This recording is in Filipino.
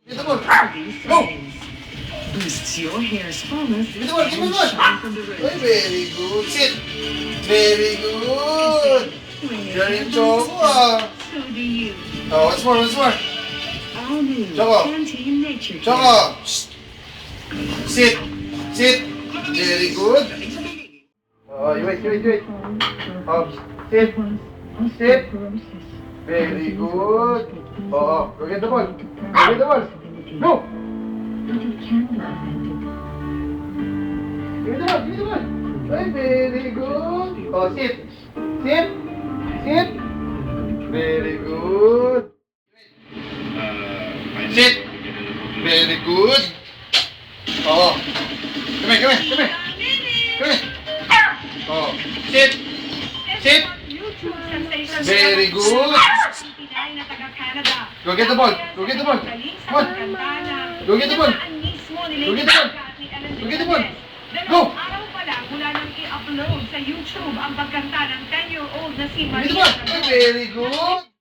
Get the ball. Go. Boosts your hair's fullness Give me the ball. Give me the ball. shine from the root. Ay, very good. Sit. Very good. Galing Choco ah. So do you. Oh, once more, once more. All new Choco. Pantene Nature Care. Choco. Shh. Sit. Sit. Very good. Oh, you wait, you wait, you wait. Oh, sit. Sit. Very good. Oh, go get the ball. Go get the ball. No. Give me the ball, give me the ball. Ay, very good. Oh, sit. Sit. Sit. Very good. Sit. Very good. Oh. Come here, come here, come here. Come here. Oh. Sit. Sit. Very good. Go get the ball. Go get the ball. Come on. Go get the ball. Go get the ball. Go get the ball. Go. Araw pa lang mula nang i-upload sa YouTube ang pagkanta ng 10-year-old na si Give me the Maria. ball. Ay, very good.